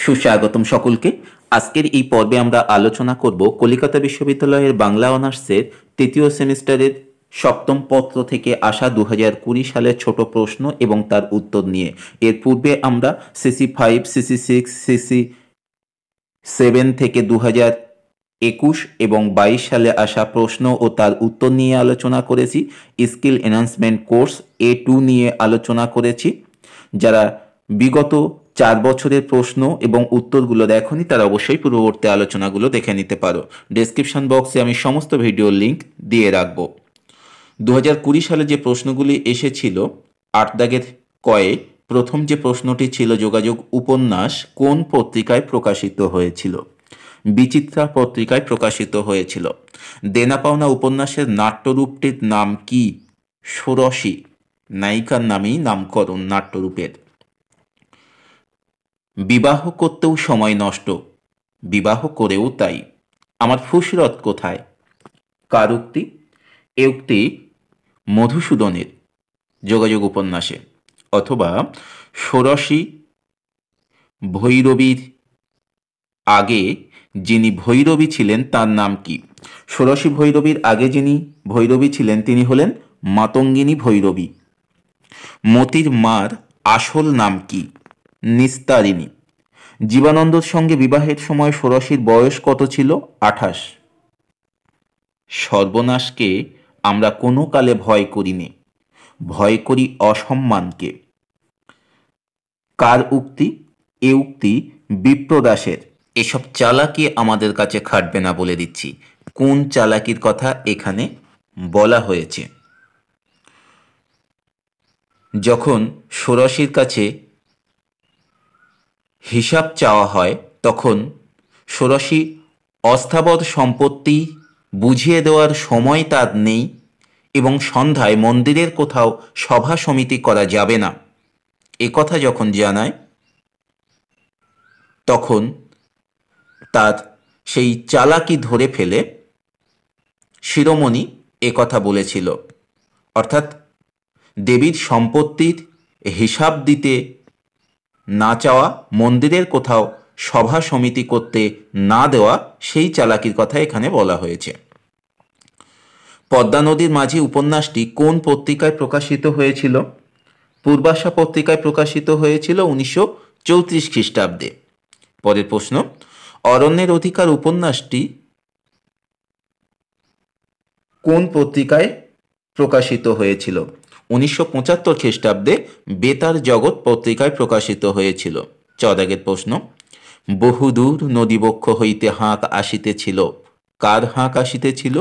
সুস্বাগতম সকলকে। আজকের এই পর্বে আমরা আলোচনা করব কলিকাতা বিশ্ববিদ্যালয়ের বাংলা অনার্সের তৃতীয় সেমিস্টারের সপ্তম পত্র থেকে আসা 2020 সালের ছোট প্রশ্ন এবং তার উত্তর নিয়ে। এর পূর্বে আমরা CC5, CC6, CC7 থেকে 2021 এবং 22 সালে আসা প্রশ্ন ও তার উত্তর নিয়ে আলোচনা করেছি। স্কিল এনহান্সমেন্ট কোর্স A2 নিয়ে আলোচনা করেছি। যারা বিগত 4 বছরের প্রশ্ন এবং উত্তরগুলো দেখনি তারা অবশ্যই পূর্ববর্তী আলোচনাগুলো দেখে নিতে পারো। ডেসক্রিপশন বক্সে আমি সমস্ত ভিডিওর লিঙ্ক দিয়ে রাখব। 2020 সালে যে প্রশ্নগুলি এসেছিল 8 দাগের কয়ে প্রথম যে প্রশ্নটি ছিল যোগাযোগ উপন্যাস কোন পত্রিকায় প্রকাশিত হয়েছিল? বিচিত্রা পত্রিকায় প্রকাশিত হয়েছিল। দেনা পাওনা উপন্যাসের নাট্যরূপটির নাম কি? ষোড়শী, নায়িকার নামেই নামকরণ নাট্যরূপের। বিবাহ করতেও সময় নষ্ট, বিবাহ করেও তাই। আমার ফুসরত কোথায়? কার উক্তি? এ উক্তি মধুসূদনের যোগাযোগ উপন্যাসে। অথবা ষোড়শী ভৈরবীর আগে যিনি ভৈরবী ছিলেন তার নাম কি? ষোড়শী ভৈরবীর আগে যিনি ভৈরবী ছিলেন তিনি হলেন মাতঙ্গিনী ভৈরবী। মতির মার আসল নাম কি? নিস্তারিণী। জীবানন্দর সঙ্গে বিবাহের সময় ষোড়শীর বয়স কত ছিল? 28। সর্বনাশকে আমরা কোনো কালে ভয় করিনি, ভয় করি অসম্মানকে। কার উক্তি? এ উক্তি বিপ্রদাসের। এসব চালাকি আমাদের কাছে খাটবে না বলে দিচ্ছি। কোন চালাকির কথা এখানে বলা হয়েছে? যখন ষোড়শীর কাছে হিসাব চাওয়া হয় তখন ষোড়শী অস্থাবর সম্পত্তি বুঝিয়ে দেওয়ার সময় তার নেই এবং সন্ধ্যায় মন্দিরের কোথাও সভা সমিতি করা যাবে না এ কথা যখন জানায় তখন তার সেই চালাকি ধরে ফেলে শিরোমণি এ কথা বলেছিল। অর্থাৎ দেবীর সম্পত্তির হিসাব দিতে না চাওয়া, মন্দিরের কোথাও সভা সমিতি করতে না দেওয়া, সেই চালাকির কথা এখানে বলা হয়েছে। পদ্মা নদীর মাঝি উপন্যাসটি কোন পত্রিকায় প্রকাশিত হয়েছিল? পূর্বাশা পত্রিকায় প্রকাশিত হয়েছিল 1934 খ্রিস্টাব্দে। পরের প্রশ্ন, অরণ্যের অধিকার উপন্যাসটি কোন পত্রিকায় প্রকাশিত হয়েছিল? 1975 খ্রিস্টাব্দে বেতার জগৎ পত্রিকায় প্রকাশিত হয়েছিল। 14 প্রশ্ন, বহুদূর নদীবক্ষ হইতে হাঁক আসিতেছিল। কার হাঁক আসিতেছিল?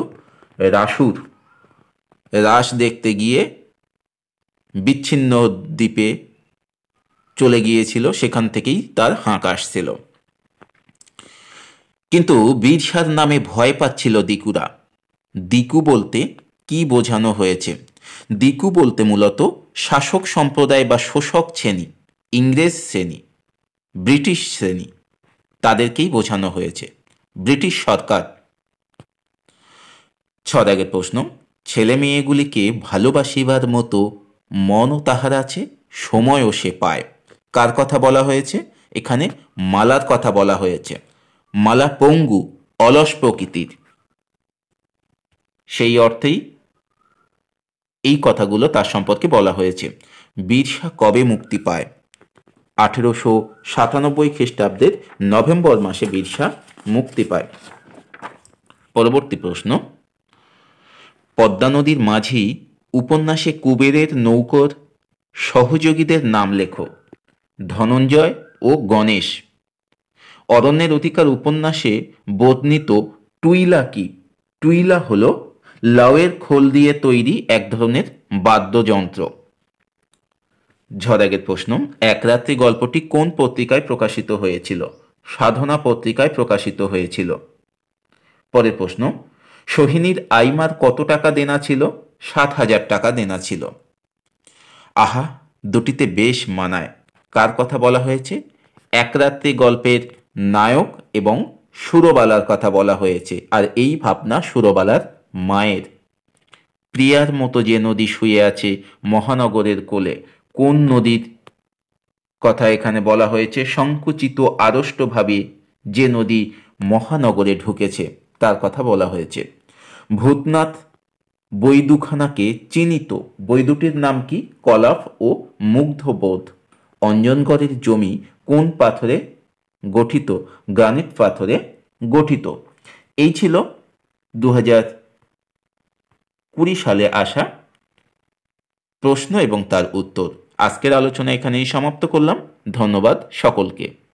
রাসুর। রাস দেখতে গিয়ে বিচ্ছিন্ন দ্বীপে চলে গিয়েছিল, সেখান থেকেই তার হাঁক আসছিল। কিন্তু বীরসার নামে ভয় পাচ্ছিল দিকুরা। দিকু বলতে কি বোঝানো হয়েছে? দিকু বলতে মূলত শাসক সম্প্রদায় বা শোষক শ্রেণী, ইংরেজ শ্রেণী, ব্রিটিশ শ্রেণী, তাদেরকেই বোঝানো হয়েছে, ব্রিটিশ সরকার। 6 প্রশ্ন, ছেলে মেয়েগুলিকে ভালোবাসিবার মতো মনও তাহার আছে, সময়ও সে পায়। কার কথা বলা হয়েছে? এখানে মালার কথা বলা হয়েছে। মালা পঙ্গু, অলস প্রকৃতির। সেই অর্থেই এই কথাগুলো তার সম্পর্কে বলা হয়েছে। বীরসা কবে মুক্তি পায়? 1897 খ্রিস্টাব্দের নভেম্বর মাসে বীরসা মুক্তি পায়। পরবর্তী প্রশ্ন, পদ্মা নদীর মাঝি উপন্যাসে কুবেরের নৌকর সহযোগীদের নাম লেখো। ধনঞ্জয় ও গণেশ। অরণ্যের অধিকার উপন্যাসে বর্ণিত টুইলা কি? টুইলা হলো লাউয়ের খোল দিয়ে তৈরি এক ধরনের বাদ্যযন্ত্র। 6 প্রশ্ন, এক রাত্রি গল্পটি কোন পত্রিকায় প্রকাশিত হয়েছিল? সাধনা পত্রিকায় প্রকাশিত হয়েছিল। পরের প্রশ্ন, সোহিনীর আইমার কত টাকা দেনা ছিল? 7,000 টাকা দেনা ছিল। আহা, দুটিতে বেশ মানায়। কার কথা বলা হয়েছে? এক রাত্রি গল্পের নায়ক এবং সুরবালার কথা বলা হয়েছে, আর এই ভাবনা সুরবালার মায়ের। প্রিয়ার মতো যে নদী শুয়ে আছে মহানগরের কোলে, কোন নদীর কথা এখানে বলা হয়েছে সংকুচিত আড়ষ্টভাবে যে নদী মহানগরে ঢুকেছে তার কথা বলা হয়েছে। ভূতনাথ বৈদুখানাকে চিহ্নিত বৈদুটির নাম কি? কলাফ ও মুগ্ধবোধ। অঞ্জনগড়ের জমি কোন পাথরে গঠিত? গ্রানিট পাথরে গঠিত। এই ছিল 2020 সালে আসা প্রশ্ন এবং তার উত্তর। আজকের আলোচনা এখানেই সমাপ্ত করলাম। ধন্যবাদ সকলকে।